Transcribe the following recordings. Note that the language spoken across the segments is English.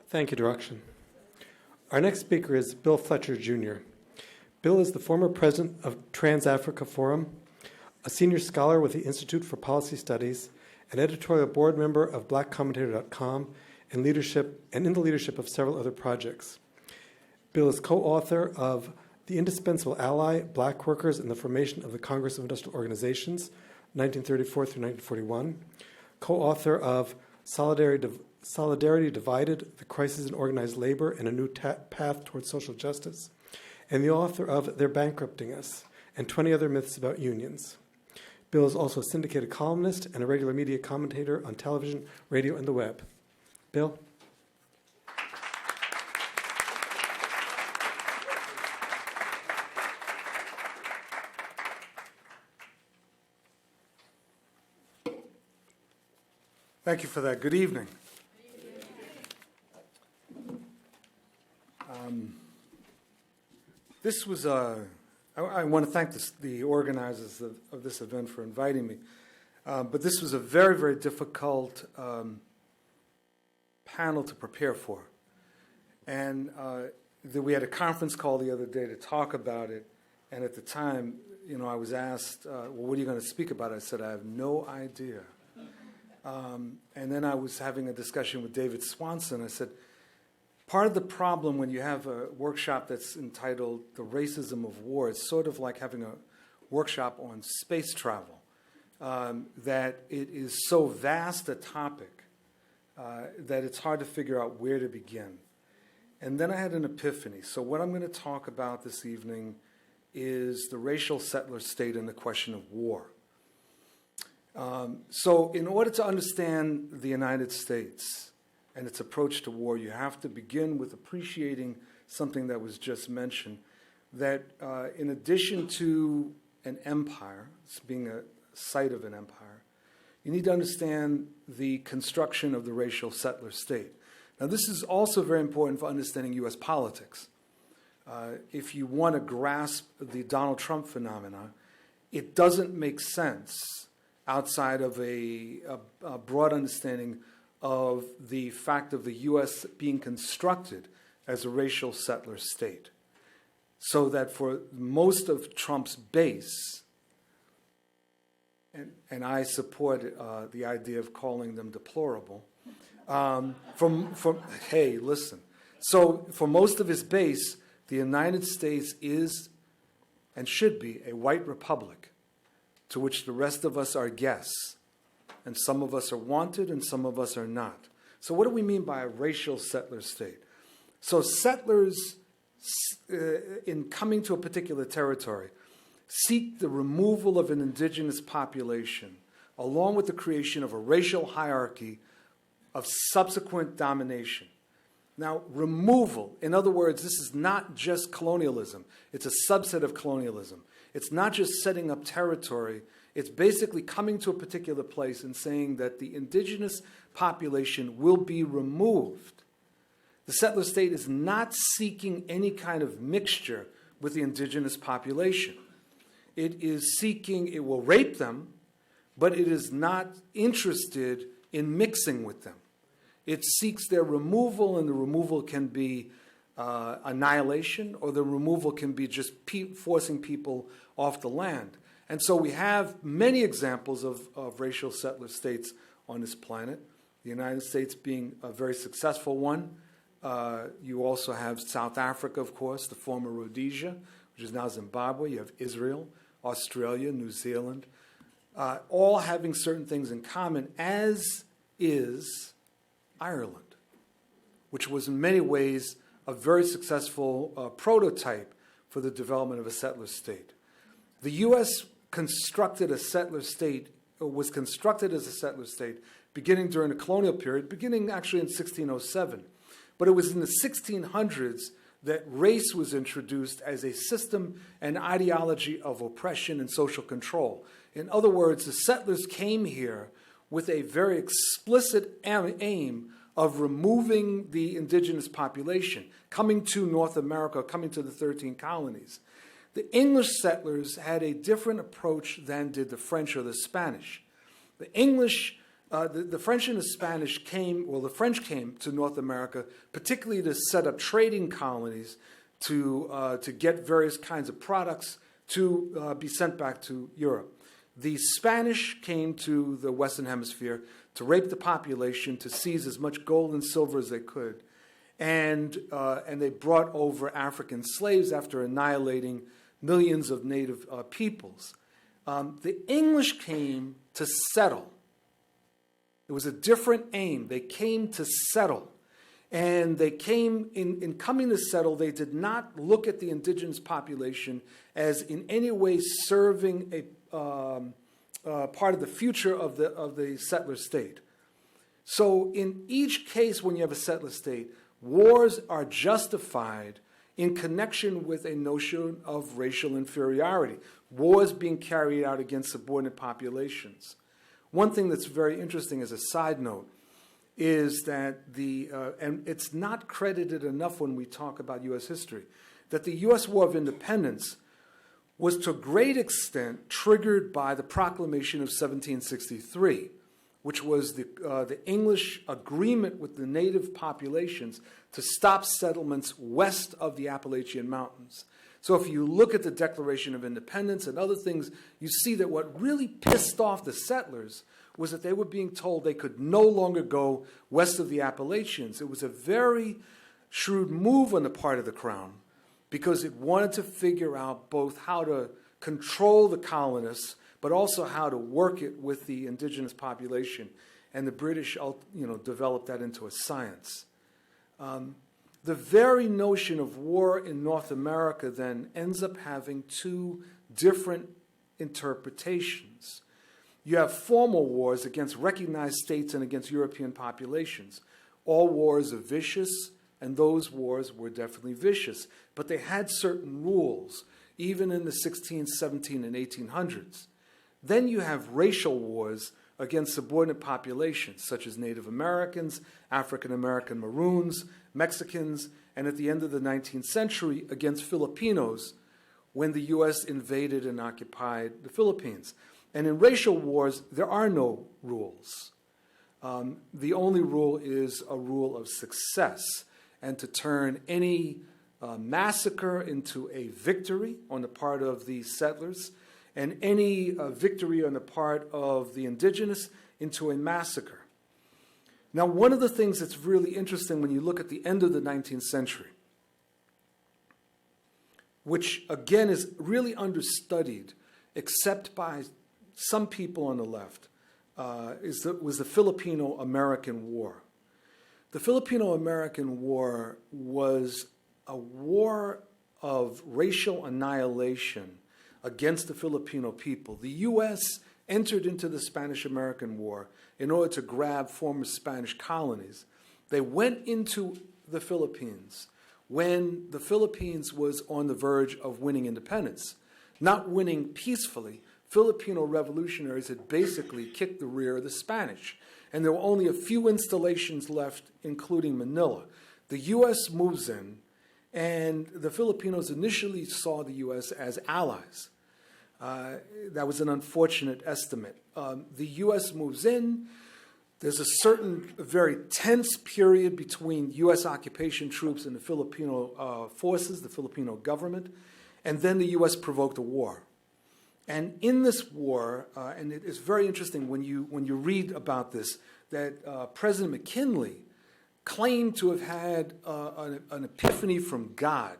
Thank you, Direction. Our next speaker is Bill Fletcher, Jr. Bill is the former president of Trans-Africa Forum, a senior scholar with the Institute for Policy Studies, an editorial board member of blackcommentator.com, and in the leadership of several other projects. Bill is co-author of The Indispensable Ally, Black Workers and the Formation of the Congress of Industrial Organizations, 1934 through 1941, co-author of Solidarity Divided, The Crisis in Organized Labor and a New Path Towards Social Justice, and the author of They're Bankrupting Us, and 20 Other Myths About Unions. Bill is also a syndicated columnist and a regular media commentator on television, radio, and the web. Bill? Thank you for that. Good evening. This was I want to thank the organizers of this event for inviting me, but this was a very, very difficult panel to prepare for. And we had a conference call the other day to talk about it, and at the time, I was asked, well, what are you going to speak about? I said, I have no idea. And then I was having a discussion with David Swanson. I said, part of the problem when you have a workshop that's entitled The Racism of War, it's sort of like having a workshop on space travel, that it is so vast a topic that it's hard to figure out where to begin. And then I had an epiphany. So what I'm going to talk about this evening is the racial settler state and the question of war. So in order to understand the United States and its approach to war, you have to begin with appreciating something that was just mentioned, that in addition to an empire, it's being a site of an empire, you need to understand the construction of the racial settler state. Now, this is also very important for understanding U.S. politics. If you want to grasp the Donald Trump phenomena, it doesn't make sense outside of a broad understanding of the fact of the U.S. being constructed as a racial settler state. So that for most of Trump's base, and I support the idea of calling them deplorable, hey, listen. So for most of his base, the United States is and should be a white republic to which the rest of us are guests. And some of us are wanted and some of us are not. So what do we mean by a racial settler state? So settlers, in coming to a particular territory, seek the removal of an indigenous population, along with the creation of a racial hierarchy of subsequent domination. Now, removal, in other words, this is not just colonialism. It's a subset of colonialism. It's not just setting up territory. It's basically coming to a particular place and saying that the indigenous population will be removed. The settler state is not seeking any kind of mixture with the indigenous population. It is seeking, it will rape them, but it is not interested in mixing with them. It seeks their removal, and the removal can be annihilation, or the removal can be just forcing people off the land. And so we have many examples of racial settler states on this planet, the United States being a very successful one. You also have South Africa, of course, the former Rhodesia, which is now Zimbabwe. You have Israel, Australia, New Zealand, all having certain things in common, as is Ireland, which was in many ways a very successful prototype for the development of a settler state. The U.S. constructed a settler state, or was constructed as a settler state, beginning during the colonial period, beginning actually in 1607. But it was in the 1600s that race was introduced as a system and ideology of oppression and social control. In other words, the settlers came here with a very explicit aim of removing the indigenous population, coming to North America, coming to the 13 colonies. The English settlers had a different approach than did the French or the Spanish. The English The French and the Spanish the French came to North America, particularly to set up trading colonies to get various kinds of products to be sent back to Europe. The Spanish came to the Western Hemisphere to rape the population, to seize as much gold and silver as they could. And they brought over African slaves after annihilating millions of native peoples. The English came to settle. It was a different aim. They came to settle. And they came, in coming to settle, they did not look at the indigenous population as in any way serving a part of the future of the settler state. So in each case when you have a settler state, wars are justified in connection with a notion of racial inferiority. Wars being carried out against subordinate populations. One thing that's very interesting as a side note is that and it's not credited enough when we talk about U.S. history, that the U.S. War of Independence was to a great extent triggered by the Proclamation of 1763, which was the English agreement with the native populations to stop settlements west of the Appalachian Mountains. So if you look at the Declaration of Independence and other things, you see that what really pissed off the settlers was that they were being told they could no longer go west of the Appalachians. It was a very shrewd move on the part of the Crown because it wanted to figure out both how to control the colonists, but also how to work it with the indigenous population. And the British, developed that into a science. The very notion of war in North America then ends up having two different interpretations. You have formal wars against recognized states and against European populations. All wars are vicious, and those wars were definitely vicious. But they had certain rules, even in the 16th, 17th, and 1800s. Then you have racial wars against subordinate populations, such as Native Americans, African American Maroons, Mexicans, and at the end of the 19th century, against Filipinos when the U.S. invaded and occupied the Philippines. And in racial wars, there are no rules. The only rule is a rule of success, and to turn any massacre into a victory on the part of the settlers, and any victory on the part of the indigenous into a massacre. Now, one of the things that's really interesting when you look at the end of the 19th century, which again is really understudied, except by some people on the left, was the Filipino-American War. The Filipino-American War was a war of racial annihilation against the Filipino people. The U.S. entered into the Spanish-American War in order to grab former Spanish colonies. They went into the Philippines when the Philippines was on the verge of winning independence. Not winning peacefully, Filipino revolutionaries had basically kicked the rear of the Spanish. And there were only a few installations left, including Manila. The U.S. moves in, and the Filipinos initially saw the U.S. as allies. That was an unfortunate estimate. The U.S. moves in. There's a certain very tense period between U.S. occupation troops and the Filipino forces, the Filipino government, and then the U.S. provoked a war. And in this war, and it is very interesting when you read about this, that President McKinley claimed to have had an epiphany from God.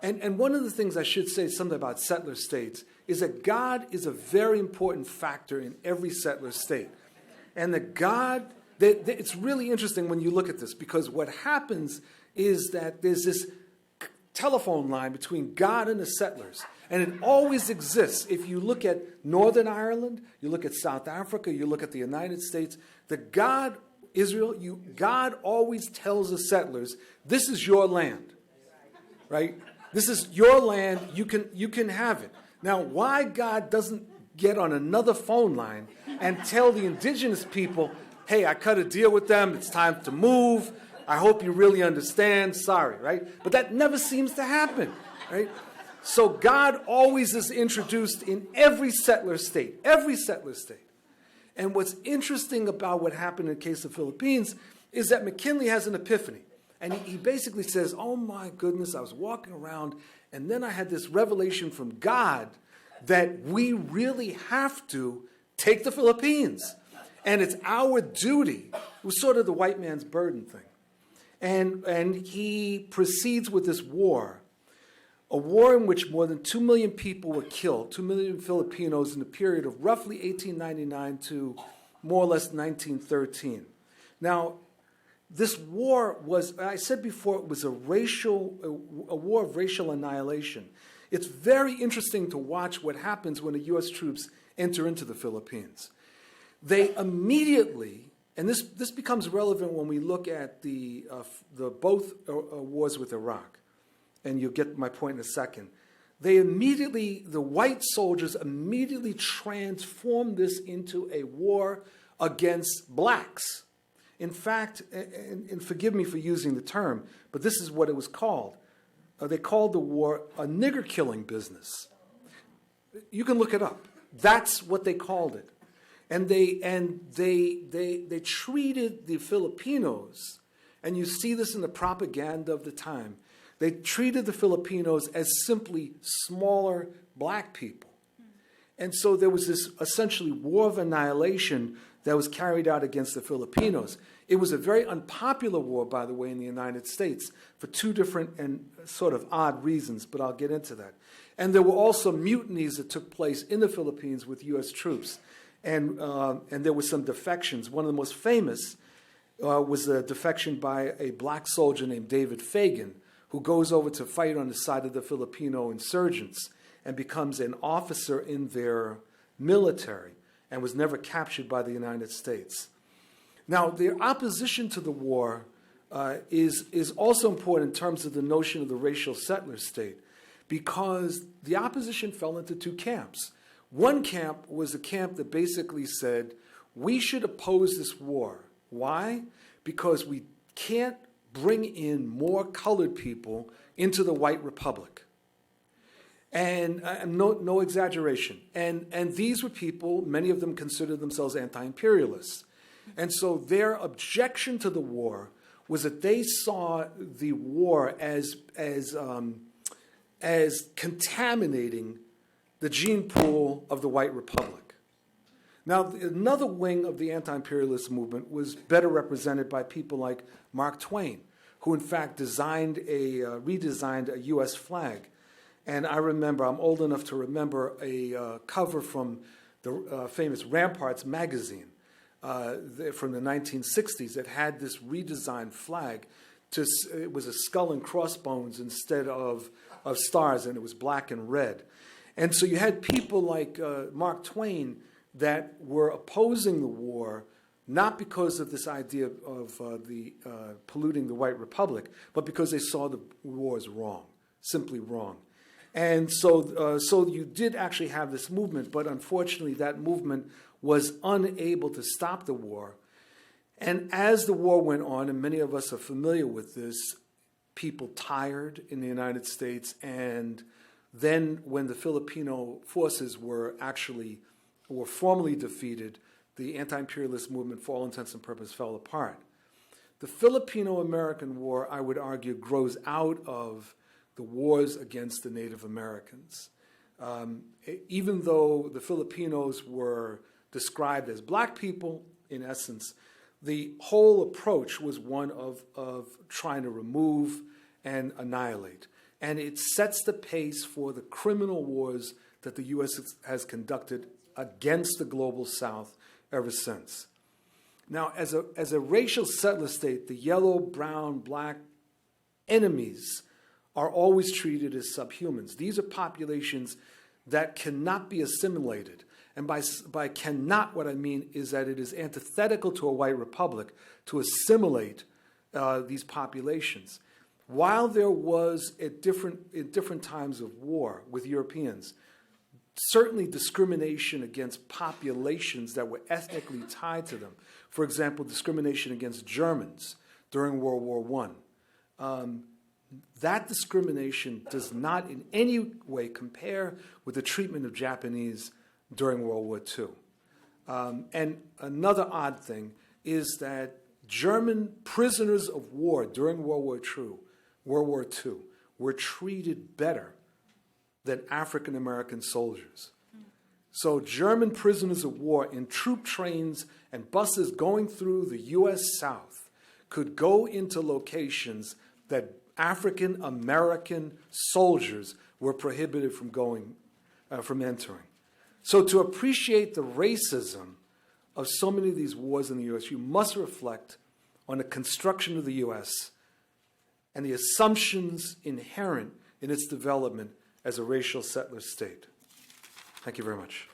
And one of the things I should say something about settler states is that God is a very important factor in every settler state. And that God, it's really interesting when you look at this, because what happens is that there's this telephone line between God and the settlers. And it always exists. If you look at Northern Ireland, you look at South Africa, you look at the United States, God always tells the settlers, this is your land, right? This is your land, you can have it. Now, why God doesn't get on another phone line and tell the indigenous people, hey, I cut a deal with them, it's time to move, I hope you really understand, sorry, right? But that never seems to happen, right? So God always is introduced in every settler state, And what's interesting about what happened in the case of the Philippines is that McKinley has an epiphany. And he basically says, oh my goodness, I was walking around and then I had this revelation from God that we really have to take the Philippines. And it's our duty. It was sort of the white man's burden thing. And he proceeds with this war, a war in which more than 2 million people were killed, 2 million Filipinos in the period of roughly 1899 to more or less 1913. Now, this war was, I said before, it was a war of racial annihilation. It's very interesting to watch what happens when the U.S. troops enter into the Philippines. They immediately, and this becomes relevant when we look at the both wars with Iraq, and you'll get my point in a second. The white soldiers immediately transformed this into a war against blacks. In fact, and forgive me for using the term, but this is what it was called. They called the war a nigger-killing business. You can look it up. That's what they called it. And they treated the Filipinos, and you see this in the propaganda of the time, they treated the Filipinos as simply smaller black people. And so there was this essentially war of annihilation that was carried out against the Filipinos. It was a very unpopular war, by the way, in the United States for two different and sort of odd reasons, but I'll get into that. And there were also mutinies that took place in the Philippines with U.S. troops. And there were some defections. One of the most famous was a defection by a black soldier named David Fagan, who goes over to fight on the side of the Filipino insurgents and becomes an officer in their military and was never captured by the United States. Now, their opposition to the war is also important in terms of the notion of the racial settler state, because the opposition fell into two camps. One camp was a camp that basically said, we should oppose this war. Why? Because we can't bring in more colored people into the white republic. And no exaggeration. And these were people, many of them considered themselves anti-imperialists. And so their objection to the war was that they saw the war as contaminating the gene pool of the white republic. Now, another wing of the anti-imperialist movement was better represented by people like Mark Twain, who in fact redesigned a U.S. flag. And I remember, I'm old enough to remember a cover from the famous Ramparts magazine from the 1960s that had this redesigned flag. It was a skull and crossbones instead of stars, and it was black and red. And so you had people like Mark Twain that were opposing the war, not because of this idea of polluting the white republic, but because they saw the war as wrong, simply wrong. And so you did actually have this movement, but unfortunately that movement was unable to stop the war. And as the war went on, and many of us are familiar with this, people tired in the United States, and then when the Filipino forces were formally defeated, the anti-imperialist movement, for all intents and purposes, fell apart. The Filipino-American War, I would argue, grows out of the wars against the Native Americans. Even though the Filipinos were described as black people, in essence, the whole approach was one of trying to remove and annihilate. And it sets the pace for the criminal wars that the U.S. has conducted against the global South ever since. Now, as a racial settler state, the yellow, brown, black enemies are always treated as subhumans. These are populations that cannot be assimilated. And by cannot, what I mean is that it is antithetical to a white republic to assimilate these populations. While there was, in different times of war with Europeans, certainly discrimination against populations that were ethnically tied to them. For example, discrimination against Germans during World War I. That discrimination does not in any way compare with the treatment of Japanese during World War II. And another odd thing is that German prisoners of war during World War II were treated better than African American soldiers. So German prisoners of war in troop trains and buses going through the U.S. South could go into locations that African American soldiers were prohibited from entering. So to appreciate the racism of so many of these wars in the U.S., you must reflect on the construction of the U.S. and the assumptions inherent in its development as a racial settler state. Thank you very much.